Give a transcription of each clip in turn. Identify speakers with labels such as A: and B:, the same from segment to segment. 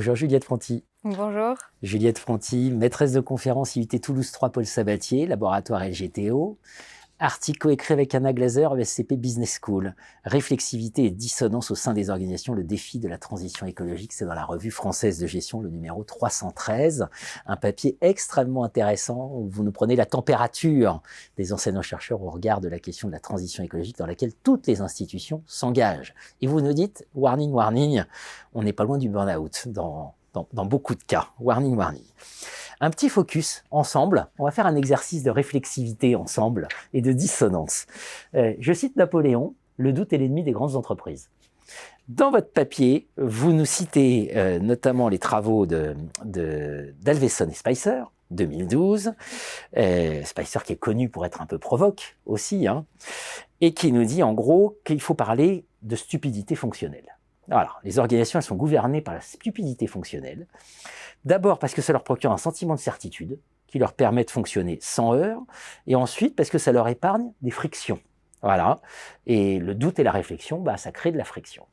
A: Bonjour Juliette Fronti.
B: Bonjour.
A: Juliette Fronti, maîtresse de conférence IUT Toulouse 3 Paul Sabatier, laboratoire LGTO. Article coécrit avec Anna Glaser, ESCP Business School. Réflexivité et dissonance au sein des organisations, le défi de la transition écologique. C'est dans la revue française de gestion, le numéro 313. Un papier extrêmement intéressant où vous nous prenez la température des enseignants-chercheurs au regard de la question de la transition écologique dans laquelle toutes les institutions s'engagent. Et vous nous dites, warning, warning, on n'est pas loin du burn-out dans beaucoup de cas. Warning, warning. Un petit focus ensemble, on va faire un exercice de réflexivité ensemble et de dissonance. Je cite Napoléon, le doute est l'ennemi des grandes entreprises. Dans votre papier, vous nous citez notamment les travaux d'Alveson et Spicer, 2012, Spicer qui est connu pour être un peu provoque aussi, et qui nous dit en gros qu'il faut parler de stupidité fonctionnelle. Alors, les organisations elles sont gouvernées par la stupidité fonctionnelle. D'abord parce que ça leur procure un sentiment de certitude qui leur permet de fonctionner sans heurts, et ensuite parce que ça leur épargne des frictions. Voilà. Et le doute et la réflexion, ça crée de la friction.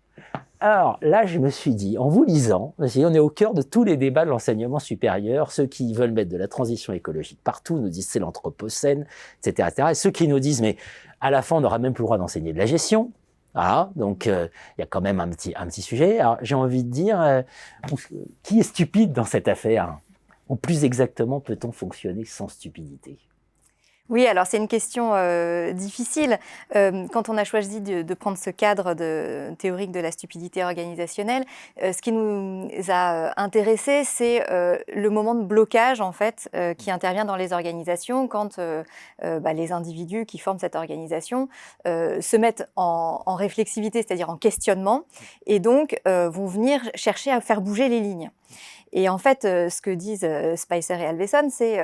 A: Alors là, je me suis dit, en vous lisant, on est au cœur de tous les débats de l'enseignement supérieur. Ceux qui veulent mettre de la transition écologique partout nous disent c'est l'anthropocène, etc., etc. Et ceux qui nous disent mais à la fin on n'aura même plus le droit d'enseigner de la gestion. Voilà, donc il y a quand même un petit sujet. Alors j'ai envie de dire, qui est stupide dans cette affaire? Ou plus exactement, peut-on fonctionner sans stupidité?
B: Oui, alors c'est une question difficile. Quand on a choisi de prendre ce cadre théorique de la stupidité organisationnelle, ce qui nous a intéressés, c'est le moment de blocage en fait qui intervient dans les organisations quand les individus qui forment cette organisation se mettent en réflexivité, c'est-à-dire en questionnement, et donc vont venir chercher à faire bouger les lignes. Et en fait, ce que disent Spicer et Alveson, c'est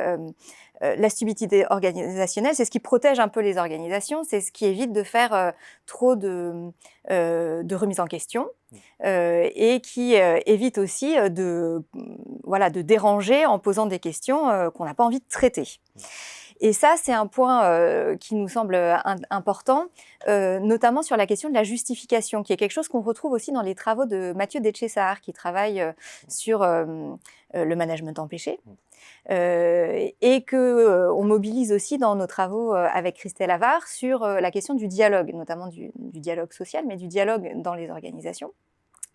B: la stupidité organisationnelle, c'est ce qui protège un peu les organisations, c'est ce qui évite de faire trop de remise en question et qui évite aussi de déranger en posant des questions qu'on n'a pas envie de traiter. Et ça, c'est un point qui nous semble important, notamment sur la question de la justification, qui est quelque chose qu'on retrouve aussi dans les travaux de Mathieu Deschessart, qui travaille sur le management empêché, et qu'on mobilise aussi dans nos travaux avec Christelle Avart sur la question du dialogue, notamment du dialogue social, mais du dialogue dans les organisations.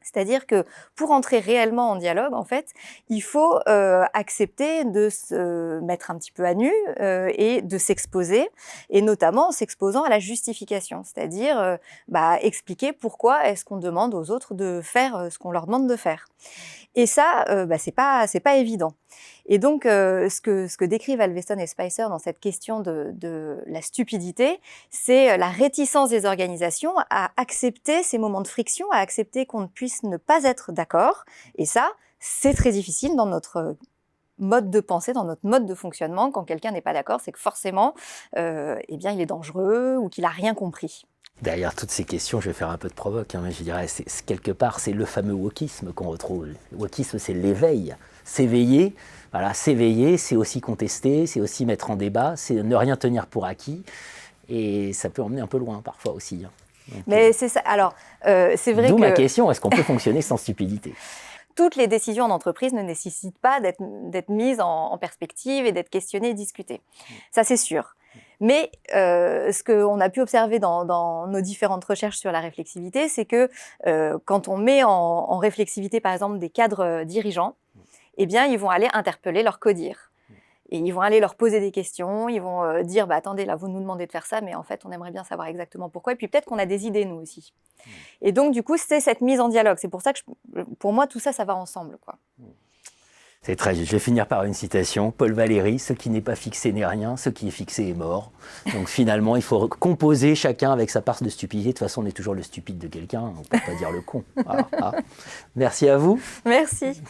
B: C'est-à-dire que pour entrer réellement en dialogue, en fait, il faut accepter de se mettre un petit peu à nu et de s'exposer, et notamment en s'exposant à la justification, c'est-à-dire expliquer pourquoi est-ce qu'on demande aux autres de faire ce qu'on leur demande de faire. Et ça, c'est pas évident. Et donc, ce que décrivent Alveson et Spicer dans cette question de la stupidité, c'est la réticence des organisations à accepter ces moments de friction, à accepter qu'on puisse ne pas être d'accord. Et ça, c'est très difficile dans notre mode de pensée, dans notre mode de fonctionnement. Quand quelqu'un n'est pas d'accord, c'est que forcément, il est dangereux ou qu'il n'a rien compris.
A: Derrière toutes ces questions, je vais faire un peu de provoque, mais je dirais, quelque part, c'est le fameux wokisme qu'on retrouve. Le wokisme, c'est l'éveil. S'éveiller, s'éveiller, c'est aussi contester, c'est aussi mettre en débat, c'est ne rien tenir pour acquis. Et ça peut emmener un peu loin, parfois aussi. Donc,
B: mais c'est ça. Alors, c'est vrai
A: d'où ma question, est-ce qu'on peut fonctionner sans stupidité ?
B: Toutes les décisions en entreprise ne nécessitent pas d'être mises en perspective et d'être questionnées et discutées. Ça, c'est sûr. Mais ce qu'on a pu observer dans nos différentes recherches sur la réflexivité, c'est que quand on met en réflexivité, par exemple, des cadres dirigeants, ils vont aller interpeller leurs codires. Et ils vont aller leur poser des questions, ils vont dire attendez, là, vous nous demandez de faire ça, mais en fait, on aimerait bien savoir exactement pourquoi. Et puis peut-être qu'on a des idées, nous aussi. Et donc, du coup, c'est cette mise en dialogue. C'est pour ça que, pour moi, tout ça, ça va ensemble, quoi.
A: C'est très juste. Je vais finir par une citation. Paul Valéry, ce qui n'est pas fixé n'est rien, ce qui est fixé est mort. Donc finalement, il faut composer chacun avec sa part de stupidité. De toute façon, on est toujours le stupide de quelqu'un, on ne peut pas dire le con. Voilà. Merci à vous.
B: Merci.